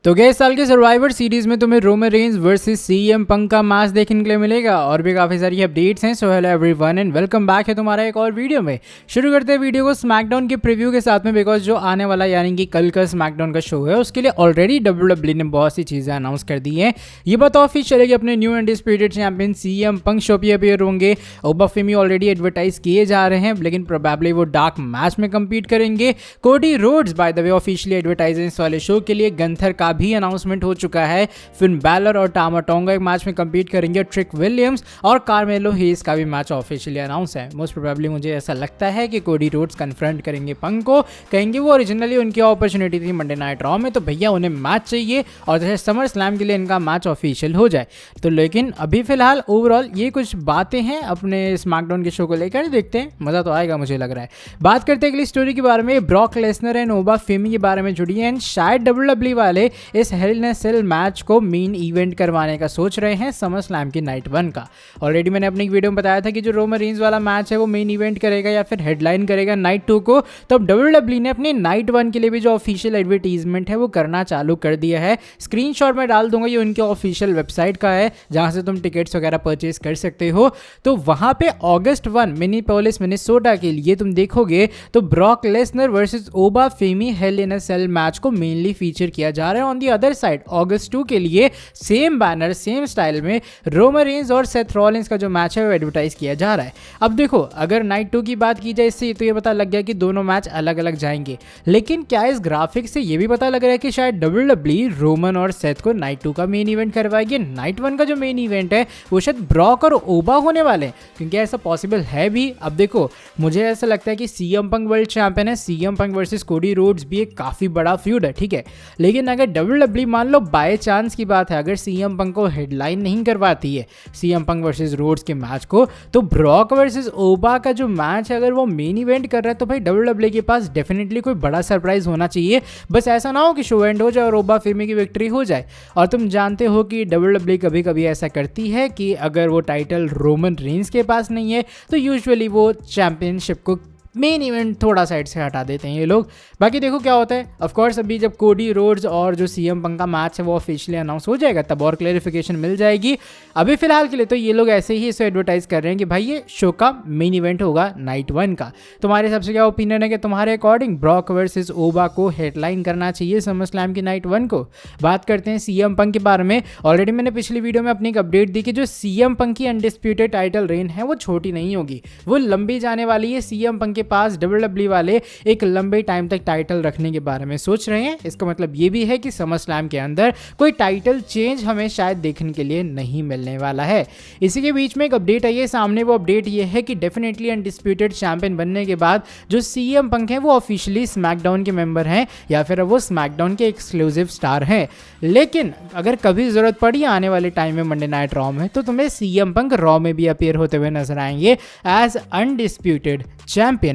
तो गए साल के सर्वाइवर सीरीज में तुम्हें Roman Reigns versus CM Punk का मैच देखने के लिए मिलेगा और भी काफी सारी अपडेट्स हैं। So hello everyone and welcome back है तुम्हारा एक और वीडियो में। शुरू करते हैं वीडियो को स्मैकडाउन के प्रीव्यू के साथ में, बिकॉज जो आने वाला यानी कि कल का स्मैकडाउन का शो है उसके लिए ऑलरेडी डब्ल्यूडब्ल्यूई ने बहुत सी चीजें अनाउंस कर दी हैं। ये बात ऑफिस चलेगी अपने new undisputed champion CM Punk show पे अपीयर होंगे। ओबा फेमी ऑलरेडी एडवर्टाइज किए जा रहे हैं, लेकिन प्रोबेबली वो डार्क मैच में कम्पीट करेंगे। Cody Rhodes by the way officially advertise इस वाले शो के लिए। गंथर का भी अनाउंसमेंट हो चुका है। फिन बैलर और टामा टोंगा एक मैच में कंपीट करेंगे। ट्रिक विलियम्स और कार्मेलो हेस का भी मैच ऑफिशियली अनाउंस है। मोस्ट प्रोबेबली मुझे ऐसा लगता है कि कोडी रोड्स कन्फ्रंट करेंगे पंक को, कहेंगे वो ओरिजिनली उनकी अपॉर्चुनिटी थी मंडे नाइट रॉ में, तो भैया उन्हें मैच चाहिए और जैसे समर स्लैम के लिए इनका मैच ऑफिशियल हो जाए। तो लेकिन अभी फिलहाल ओवरऑल ये कुछ बातें हैं अपने स्मैकडाउन के शो को लेकर, देखते हैं मजा तो आएगा मुझे लग रहा है। बात करते हैं अगली स्टोरी के बारे में। ब्रॉक लेसनर एंड ओबा फेमी के बारे में जुड़ी है एंड शायद डब्ल्यूडब्ल्यूई वाले इस हेल इन अ सेल मैच को मेन इवेंट करवाने का सोच रहे हैं समर स्लैम की नाइट 1 का। ऑलरेडी मैंने अपनी वीडियो में बताया था कि जो रोमन रेंज वाला मैच है वो मेन इवेंट करेगा या फिर हेडलाइन करेगा नाइट 2 को। तो अब डब्ल्यूडब्ल्यूई ने अपनी नाइट 1 के लिए भी जो ऑफिशियल एडवर्टीजमेंट है वो करना चालू कर दिया है। स्क्रीनशॉट में डाल दूंगा, ये उनके ऑफिशियल वेबसाइट का है जहां से तुम टिकट्स वगैरह परचेज कर सकते हो। तो वहां पे August 1 मिनीपोलिस मिनेसोटा के लिए तुम देखोगे तो ब्रॉक लेसनर वर्सेस ओबा फेमी हेल इन अ सेल मैच को मेनली फीचर किया जा रहा है। On the other side August 2 के लिए सेम बैनर सेम स्टाइल में रोमन रेंज और सेथ रॉलिंस का जो मैच है वो एडवर्टाइज किया जा रहा है। अब देखो, अगर नाइट 2 की बात की जाए इससे तो ये पता लग गया कि दोनों मैच अलग अलग जाएंगे, लेकिन क्या इस ग्राफिक से ये भी पता लग रहा है कि शायद डब्ल्यूडब्ल्यूई रोमन और सेथ को नाइट 2 का मेन इवेंट करवाएगी। नाइट 1 का जो मेन इवेंट है वो शायद ब्रॉक और ओबा होने वाले हैं, क्योंकि ऐसा पॉसिबल है भी। अब देखो, मुझे ऐसा लगता है कि सीएम पंक वर्ल्ड चैंपियन है, CM Punk versus Cody Rhodes भी एक काफी बड़ा फ्यूड है, ठीक है। लेकिन अगर डब्ल्यूडब्ल्यूई मान लो बाय चांस की बात है, अगर सीएम पंक को हेडलाइन नहीं करवाती है सीएम पंक वर्सेस रोड्स के मैच को, तो ब्रॉक वर्सेस ओबा का जो मैच है अगर वो मेन इवेंट कर रहा है तो भाई डब्ल्यूडब्ल्यूई के पास डेफिनेटली कोई बड़ा सरप्राइज होना चाहिए। बस ऐसा ना हो कि शो एंड हो जाए और ओबा फेमी की विक्ट्री हो जाए। और तुम जानते हो कि डब्ल्यूडब्ल्यूई कभी कभी ऐसा करती है कि अगर वो टाइटल रोमन रेंज के पास नहीं है तो यूजुअली वो चैंपियनशिप को मेन इवेंट थोड़ा साइड से हटा देते हैं ये लोग। बाकी देखो क्या होता है। ऑफ कोर्स अभी जब कोडी रोड्स और जो सीएम पंक का मैच है वो ऑफिशियली अनाउंस हो जाएगा तब और क्लैरिफिकेशन मिल जाएगी। अभी फिलहाल के लिए तो ये लोग ऐसे ही इसे एडवर्टाइज कर रहे हैं कि भाई ये शो का मेन इवेंट होगा नाइट 1 का। तुम्हारे हिसाब से क्या ओपिनियन है कि तुम्हारे अकॉर्डिंग ब्रॉक वर्सेस ओबा को हेडलाइन करना चाहिए समर स्लैम की नाइट 1 को? बात करते हैं सीएम पंक के बारे में। ऑलरेडी मैंने पिछली वीडियो में अपनी एक अपडेट दी कि जो सीएम पंक की अनडिस्प्यूटेड टाइटल रेन है वो छोटी नहीं होगी, वो लंबी जाने वाली है। सीएम पंक के पास डब्ल्यूडब्ल्यूई वाले एक लंबे टाइम तक टाइटल रखने के बारे में सोच रहे हैं। इसका मतलब ये भी है कि समर स्लैम के अंदर कोई टाइटल चेंज हमें शायद देखने के लिए नहीं मिलने वाला है। इसी के बीच में एक अपडेट आई है सामने। वो अपडेट ये है कि डेफिनेटली अनडिस्प्यूटेड चैंपियन बनने के बाद जो सीएम पंक है वो ऑफिशियली स्मैकडाउन के मेंबर हैं या फिर वो स्मैकडाउन के एक्सक्लूसिव स्टार हैं। लेकिन अगर कभी जरूरत पड़ी आने वाले टाइम में मंडे नाइट रॉ में तो तुम्हें सीएम पंक रॉ में भी अपीयर होते हुए नजर आएंगे एज अनडिस्प्यूटेड चैंपियन।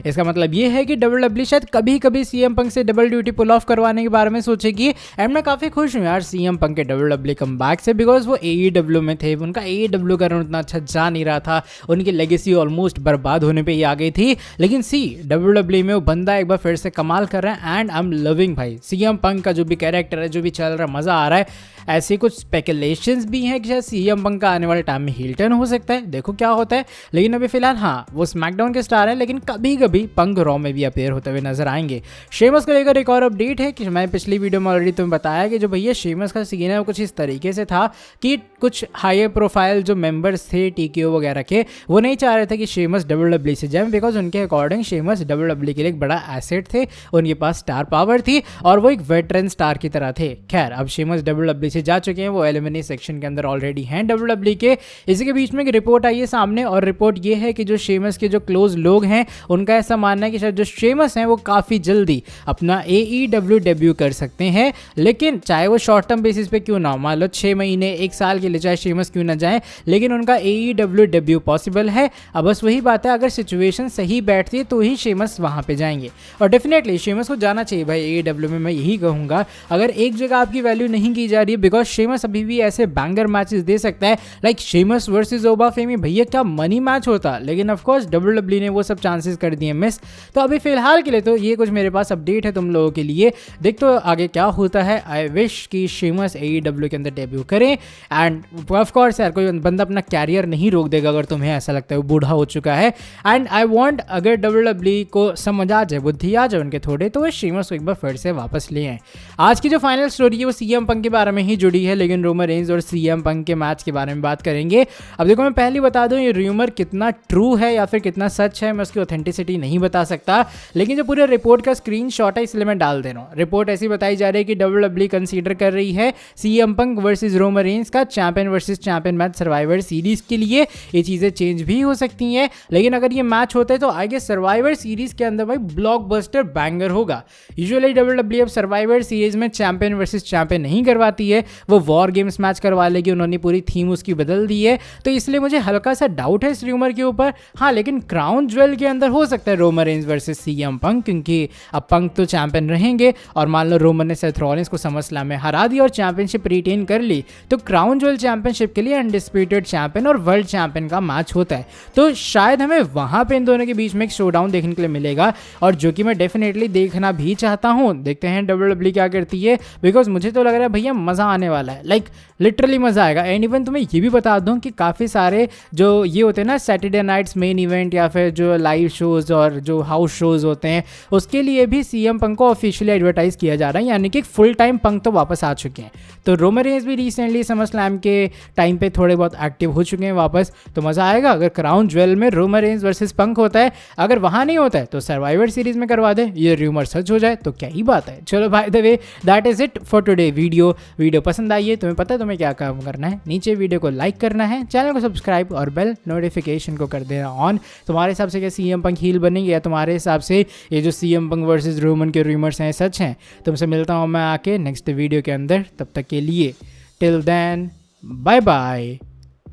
इसका मतलब ये है कि डब्ल्यूडब्ल्यूई शायद कभी कभी सीएम पंक से डबल ड्यूटी पुल ऑफ करवाने के बारे में सोचेगी। एंड मैं काफी खुश हूँ यार सीएम पंक के डब्ल्यूडब्ल्यूई कमबैक से, बिकॉज वो एईडब्ल्यू में थे, उनका एईडब्ल्यू का रन उतना अच्छा जा नहीं रहा था, उनकी लेगेसी ऑलमोस्ट बर्बाद होने पे ही आ गई थी। लेकिन डब्ल्यूडब्ल्यूई में वो बंदा एक बार फिर से कमाल कर रहा है एंड आई एम लविंग भाई सीएम पंक का जो भी कैरेक्टर है, जो भी चल रहा है, मजा आ रहा है। ऐसे कुछ स्पेकुलेशंस भी हैं कि शायद सीएम पंक का आने वाले टाइम में हील टर्न हो सकता है, देखो क्या होता है। लेकिन अभी फिलहाल हाँ वो स्मैकडाउन के स्टार है, लेकिन कभी कभी पंक रॉ में भी अपीयर होते हुए नजर आएंगे। शेमस को लेकर एक और अपडेट है कि मैं पिछली वीडियो में ऑलरेडी तुम्हें बताया कि जो भैया शेमस का सीन है वो कुछ इस तरीके से था कि कुछ हायर प्रोफाइल जो मेंबर्स थे टीकेओ वगैरह के, वो नहीं चाह रहे थे कि शेमस डब्ल्यूडब्ल्यूई से जाए, बिकॉज उनके अकॉर्डिंग शेमस डब्ल्यूडब्ल्यूई के लिए एक बड़ा एसेट थे, उनके पास स्टार पावर थी और वो एक वेटरन स्टार की तरह थे। खैर अब शेमस डब्ल्यूडब्ल्यूई से जा चुके हैं, वो एलिमिनी सेक्शन के अंदर ऑलरेडी हैं डब्ल्यूडब्ल्यूई के। इसी के बीच में एक रिपोर्ट आई है सामने और रिपोर्ट ये है कि जो शेमस के जो क्लोज लोग हैं उनका ऐसा मानना है कि शायद जो शेमस हैं वो काफ़ी जल्दी अपना AEW डेब्यू कर सकते हैं। लेकिन चाहे वो शॉर्ट टर्म बेसिस पे क्यों ना हो, मान लो 6 महीने 1 साल के लिए चाहे शेमस क्यों ना जाए, लेकिन उनका AEW डेब्यू पॉसिबल है। अब बस वही बात है, अगर सिचुएशन सही बैठती है तो ही शेमस वहाँ पे जाएंगे और डेफिनेटली शेमस को जाना चाहिए भाई AEW में। मैं यही कहूँगा अगर एक जगह आपकी वैल्यू नहीं की जा रही है, बिकॉज शेमस अभी भी ऐसे बैंगर मैचेस दे सकता है लाइक शेमस वर्सेस ओबा फेमी, भैया क्या मनी मैच होता। लेकिन ऑफकोर्स डब्ल्यूडब्ल्यूई ने वो सब चांसेस चांसेस कर दिए मिस। तो अभी फिलहाल के लिए तो ये कुछ मेरे पास अपडेट है तुम लोगों के लिए। देख तो आगे क्या होता है। आई विश कि शीमस AEW के अंदर डेब्यू करें एंड ऑफ कोर्स यार कोई बंदा अपना कैरियर नहीं रोक देगा अगर तुम्हें ऐसा लगता है वो बूढ़ा हो चुका है। एंड आई वांट अगर WWE को समझ आ जाए, बुद्धि आ जाए उनके थोड़े, तो वो शीमस को एक बार फिर से वापस ले आए। आज की जो फाइनल स्टोरी है वो CM पंक के बारे में ही जुड़ी है, लेकिन रोमन रेंज और CM पंक के मैच के बारे में बात करेंगे। अब देखो मैं पहले बता दूं ये रूमर कितना ट्रू है या फिर कितना सच है मैं उसकी ऑथेंटिसिटी नहीं बता सकता, लेकिन जो पूरे रिपोर्ट का स्क्रीनशॉट है इसलिए मैं डाल दे रहा हूँ। रिपोर्ट ऐसी बताई जा रही है कि WWE कंसीडर कर रही है CM Punk versus Roman Reigns का champion versus champion match Survivor Series के लिए। ये चीज़ें चेंज भी हो सकती हैं, लेकिन अगर ये मैच होता है तो आई गेस सर्वाइवर सीरीज के अंदर भाई ब्लॉकबस्टर बैंगर होगा। यूजुअली WWE अब सर्वाइवर सीरीज में चैंपियन वर्सेस चैंपियन नहीं करवाती है, वो वॉर गेम्स मैच करवा लेगी। उन्होंने पूरी थीम उसकी बदल दी है, तो इसलिए मुझे हल्का सा डाउट है इस रूमर के ऊपर। हाँ, लेकिन क्राउन ज्वेल के अंदर हो सकता है रोमन रेंज वर्सेस CM पंक, क्योंकि अब पंक तो चैंपियन रहेंगे और मान लो रोमन ने सेथ रॉलिंस को समरस्लैम में हरा दिया और चैंपियनशिप रिटेन कर ली, तो क्राउन ज्वेल चैंपियनशिप के लिए अनडिस्प्यूटेड चैंपियन और वर्ल्ड चैंपियन का मैच होता है। तो शायद हमें वहां पे इन दोनों के बीच में एक शोडाउन देखने के लिए मिलेगा, और जो कि मैं डेफिनेटली देखना भी चाहता हूँ। देखते हैं WWE क्या करती है, बिकॉज मुझे तो लग रहा है भैया मज़ा आने वाला है, लाइक लिटरली मज़ा आएगा। एंड इवन तुम्हें ये भी बता दूं कि काफ़ी सारे जो ये होते हैं ना सैटरडे नाइट्स मेन इवेंट या फिर जो लाइव शोज़ और जो हाउस शोज़ होते हैं उसके लिए भी CM पंक को ऑफिशियली एडवर्टाइज किया जा रहा है, यानी कि फुल टाइम पंक तो वापस आ चुके हैं। तो रोमन रेंज भी रिसेंटली समरस्लैम के टाइम पे थोड़े बहुत एक्टिव हो चुके हैं वापस, तो मज़ा आएगा। अगर क्राउन ज्वेल में रोमन रेंज वर्सेस पंक होता है, अगर वहाँ नहीं होता है तो सर्वाइवर सीरीज में करवा दे, ये रूमर सच हो जाए तो क्या ही बात है। चलो by the way that is it for today video पसंद आई है, तुम्हें पता है तुम्हें क्या काम करना है, नीचे वीडियो को लाइक करना है, चैनल को सब्सक्राइब और बेल नोटिफिकेशन को कर देना ऑन। तुम्हारे हिसाब से क्या CM पंक हील बनेंगे, या तुम्हारे हिसाब से ये जो CM पंक वर्सेस रोमन के रूमर्स हैं सच हैं? तुमसे मिलता हूँ मैं आके नेक्स्ट वीडियो के अंदर, तब तक के लिए till then bye bye,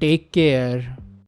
take care.